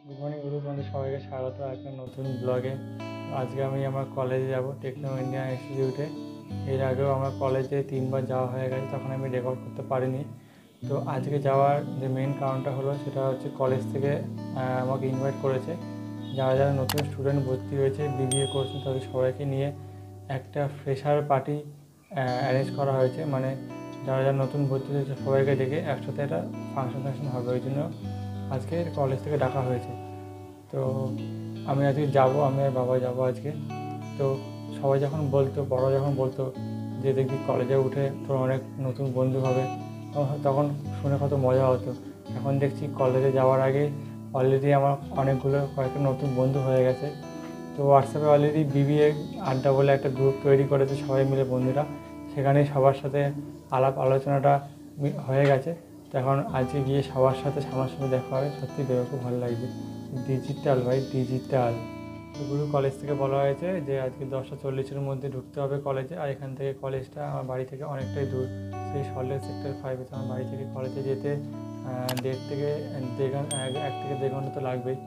Good morning গুরু, তোমাদের সবাইকে স্বাগত একটা নতুন ব্লগে। আজকে আমি আমার কলেজে যাব, টেকনো ইন্ডিয়া ইনস্টিটিউটে। এর আগেও আমার কলেজে 3বার যাওয়া হয়ে গেছে, তখন আমি রেকর্ড করতে পারিনি। তো আজকে যাওয়ার যে মেন কারণটা হলো সেটা হচ্ছে কলেজ থেকে আমাকে ইনভাইট করেছে। যারা যারা নতুন স্টুডেন্ট ভর্তি হয়েছে বিবিএ করছে তাদের সবাইকে নিয়ে একটা ফ্রেশার পার্টি অ্যারেঞ্জ করা হয়েছে। মানে যারা যারা নতুন ভর্তি হয়েছে সবাইকে ডেকে একসাথে একটা ফাংশন হবে, ওই জন্য আজকে কলেজ থেকে ডাকা হয়েছে। তো আমি আজকে যাবো, আমি আর বাবা যাবো আজকে। তো সবাই যখন বলতো, বড় যখন বলতো যে দেখবি কলেজে উঠে তোর অনেক নতুন বন্ধু হবে, তখন শুনে কত মজা হতো। এখন দেখছি কলেজে যাওয়ার আগে অলরেডি আমার কয়েকটা নতুন বন্ধু হয়ে গেছে। তো হোয়াটসঅ্যাপে অলরেডি বিবিএ আড্ডা বলে একটা গ্রুপ তৈরি করেছে সবাই মিলে বন্ধুরা, সেখানে সবার সাথে আলাপ আলোচনাটা হয়ে গেছে। তো এখন আজকে গিয়ে সবার সাথে সামনাসামনি দেখা হবে, সত্যি ভেবে খুব ভালো লাগছে। ডিজিটাল ভাই, ডিজিটাল। গুরু কলেজ থেকে বলা হয়েছে যে আজকে 10:40-এর মধ্যে ঢুকতে হবে কলেজে। আর এখান থেকে কলেজটা আমার বাড়ি থেকে অনেকটাই দূর, সেই সল্টলেক সেক্টর 5। আমার বাড়ি থেকে কলেজে যেতে 1.5 থেকে 1.5 ঘন্টা তো লাগবেই।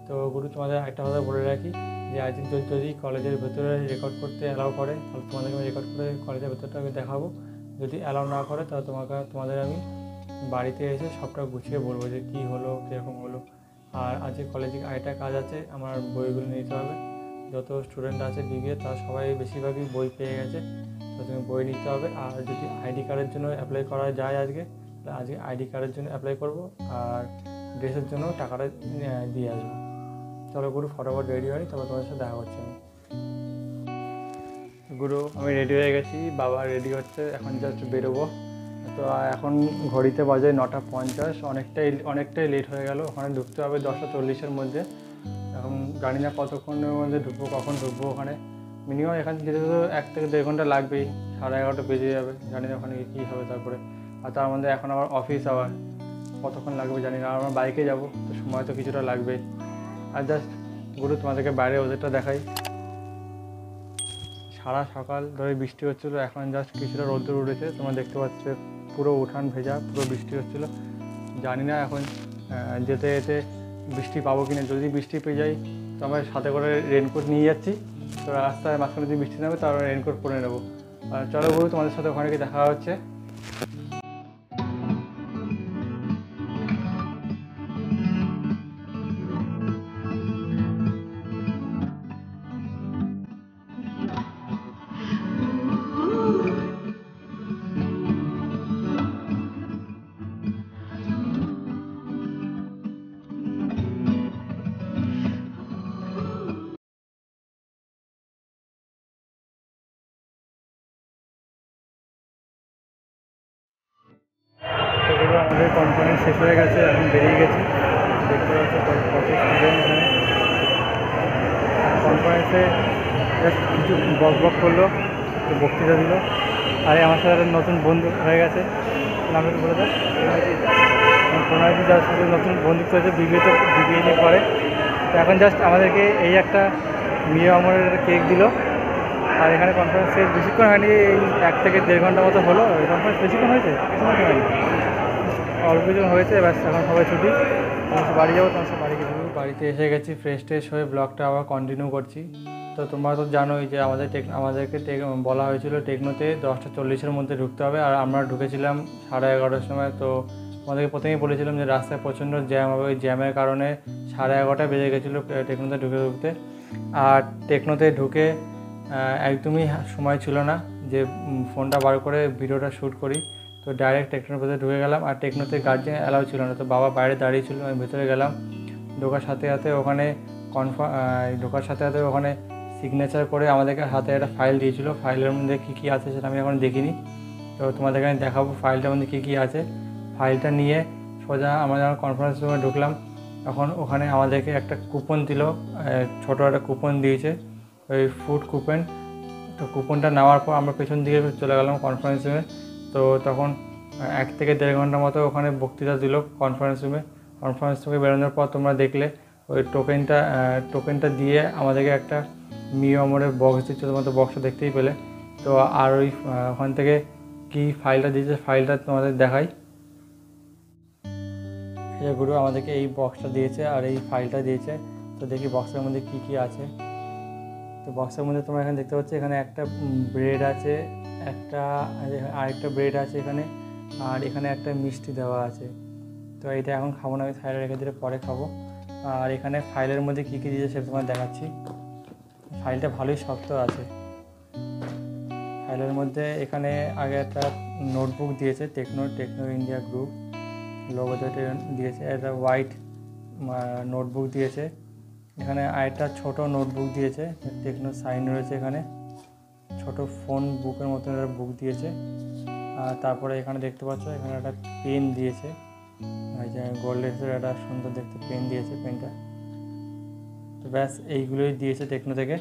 তো গুরু, তোমাদের একটা কথা বলে রাখি যে আজ যদি কলেজের ভেতরে রেকর্ড করতে অ্যালাউ করে তাহলে তোমাদেরকে আমি রেকর্ড করে কলেজের ভেতরটা আমি দেখাবো। যদি অ্যালাউ না করে তাহলে তোমাদের আমি বাড়িতে এসে সবটা গুছিয়ে বলবো যে কী হলো, কীরকম হলো। আর আজকে কলেজে আরেকটা কাজ আছে, আমার বইগুলো নিতে হবে। যত স্টুডেন্ট আছে বিবিএ তারা সবাই বেশিরভাগই বই পেয়ে গেছে, তো তুমি বই নিতে হবে। আর যদি আইডি কার্ডের জন্য অ্যাপ্লাই করা যায় আজকে, তাহলে আজকে আইডি কার্ডের জন্য অ্যাপ্লাই করবো। আর ড্রেসের জন্য টাকাটা দিয়ে আসবো। চলো গুরু, ফটাফট রেডি হই, তারপর তোমাদের সাথে দেখা করছি। গুরু, আমি রেডি হয়ে গেছি, বাবা রেডি হচ্ছে, এখন জাস্ট বেরোবো। তো এখন ঘড়িতে বাজে 9:50, অনেকটাই লেট হয়ে গেল। ওখানে ঢুকতে হবে 10:40-এর মধ্যে। এখন জানি না কতক্ষণের মধ্যে ঢুকবো, কখন ঢুকবো ওখানে। মিনিমাম এখান থেকে যেতে তো 1 থেকে 1.5 ঘন্টা লাগবেই, 11:30 বেজে যাবে। জানি না ওখানে কী হবে তারপরে। আর তার মধ্যে এখন আমার অফিস আওয়ার, কতক্ষণ লাগবে জানি না। আর আমার বাইকে যাবো, তো সময় তো কিছুটা লাগবেই। আর জাস্ট গুরু, তোমাদেরকে বাইরে ওদেরটা দেখাই। সারা সকাল ধরে বৃষ্টি হচ্ছিলো, এখন জাস্ট কিছুটা রোদ্দুর উঠেছে, তোমরা দেখতে পাচ্ছ পুরো উঠান ভেজা, পুরো বৃষ্টি হচ্ছিলো। জানি না এখন যেতে যেতে বৃষ্টি পাবো কিনা। যদি বৃষ্টি পেয়ে যাই তো আমরা সাথে করে রেনকোট নিয়ে যাচ্ছি, তো রাস্তায় মাঝখানে যদি বৃষ্টি নামে তাহলে রেনকোট পরে নেবো। আর চলো বলবো, তোমাদের সাথে ওখানে গিয়ে দেখা হচ্ছে। সেগুলো আমাদের কনফারেন্স শেষ হয়ে গেছে, এখন বেরিয়ে গেছি। দেখতে পাচ্ছি কত স্টুডেন্ট এখানে কনফারেন্সে জাস্ট কিছু বক করলো, একটু বক্তৃতা দিল। আর আমার সাথে নতুন বন্ধু হয়ে গেছে, নাম একটু বলে দেয়। প্রণয়জি, যার সাথে নতুন বন্ধুত্ব হয়েছে, বিবিএ নিয়ে পড়ে। তো এখন জাস্ট আমাদেরকে এই একটা মিও আমরের একটা কেক দিল। আর এখানে কনফারেন্স শেষ, বেশিক্ষণ হয়নি, এই 1 থেকে 1.5 ঘন্টা মতো হলো। কনফারেন্স বেশিক্ষণ হয়েছে, অল্প কিছু হয়েছে। ব্যাস, এখন সবাই ছুটি, বাড়ি যাবো। তোমার সাথে বাড়িতে এসে গেছি, ফ্রেশ ট্রেশ হয়ে ব্লগটা আবার কন্টিনিউ করছি। তো তোমরা তো জানোই যে আমাদেরকে বলা হয়েছিল টেকনোতে 10:40-এর মধ্যে ঢুকতে হবে। আর আমরা ঢুকেছিলাম 11:30-টার সময়। তো আমাদেরকে প্রথমেই বলেছিলাম যে রাস্তায় প্রচণ্ড জ্যাম হবে, ওই জ্যামের কারণে 11:30 বেজে গেছিলো টেকনোতে ঢুকতে। আর টেকনোতে ঢুকে একদমই সময় ছিল না যে ফোনটা বার করে ভিডিওটা শ্যুট করি। তো ডাইরেক্ট টেকনোর ভেতরে ঢুকে গেলাম। আর টেকনোতে গার্জিয়ান অ্যালাউ ছিল না, তো বাবা বাইরে দাঁড়িয়ে ছিল, আমি ভেতরে গেলাম। ঢোকার সাথে সাথে ওখানে সিগনেচার করে আমাদেরকে হাতে একটা ফাইল দিয়েছিল। ফাইলের মধ্যে কী কী আছে সেটা আমি এখন দেখিনি, তো তোমাদেরকে আমি দেখাবো ফাইলটার মধ্যে কী কী আছে। ফাইলটা নিয়ে সোজা আমরা যখন কনফারেন্স রুমে ঢুকলাম, তখন ওখানে আমাদেরকে একটা কুপন দিল, ছোটো একটা কুপন দিয়েছে, ওই ফুড কুপন। তো কুপনটা নেওয়ার পর আমরা পেছন দিকে চলে গেলাম কনফারেন্স রুমে। তো তখন 1 থেকে 1.5 ঘন্টা মতো ওখানে বক্তৃতা দিল কনফারেন্স রুমে। কনফারেন্স থেকে বেরোনোর পর তোমরা দেখলে ওই টোকেনটা দিয়ে আমাদেরকে একটা মিও আমরের বক্স দিচ্ছে, তোমার তো বক্সটা দেখতেই পেলে। তো আর ওখান থেকে কি ফাইলটা দিয়েছে, ফাইলটা তোমাদের দেখাই। এই যে গুরু আমাদেরকে এই বক্সটা দিয়েছে আর এই ফাইলটা দিয়েছে। তো দেখি বক্সের মধ্যে কী কী আছে। তো বক্সের মধ্যে তোমরা এখানে দেখতে পাচ্ছ, এখানে একটা ব্রেড আছে, আরেকটা ব্রেড আছে এখানে, আর এখানে একটা মিষ্টি দেওয়া আছে। তো এটা এখন খাবো না, আমি সাইডে রেখে দিলে পরে খাবো। আর এখানে ফাইলের মধ্যে কী কী দিয়েছে সেটা তোমার দেখাচ্ছি। ফাইলটা ভালোই শক্ত আছে। ফাইলের মধ্যে এখানে আগে একটা নোটবুক দিয়েছে, টেকনো ইন্ডিয়া গ্রুপ লোগো দিয়েছে। একটা হোয়াইট নোটবুক দিয়েছে। এখানে আরেকটা ছোট নোটবুক দিয়েছে, টেকনো সাইন রয়েছে এখানে। ছোট ফোন বুকের মতো একটা বুক দিয়েছে। আর তারপরে এখানে দেখতে পাচ্ছ এখানে একটা পেন দিয়েছে, এই যে গোল্ডের একটা সুন্দর দেখতে পেন দিয়েছে, পেনটা। তো ব্যাস এইগুলোই দিয়েছে টেকনো থেকে।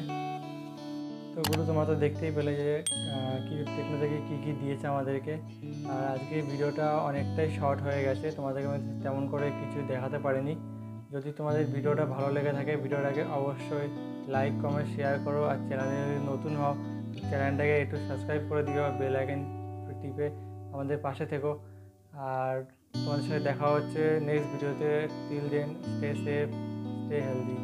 তো গুরু তোমরা তো দেখতেই পেলে যে কি টেকনো থেকে কী কী দিয়েছে আমাদেরকে। আর আজকে ভিডিওটা অনেকটাই শর্ট হয়ে গেছে, তোমাদেরকে আমি তেমন করে কিছু দেখাতে পারিনি। যদি তোমাদের ভিডিওটা ভালো লেগে থাকে ভিডিওটাকে অবশ্যই লাইক কমেন্ট শেয়ার করো। আর চ্যানেলে যদি নতুন হও চ্যানেলটাকে একটু সাবস্ক্রাইব করে দিও, আর বেল আইকন টিপে আমাদের পাশে থেকো। আর তোমাদের সাথে দেখা হচ্ছে নেক্সট ভিডিওতে। Till then stay safe, stay healthy.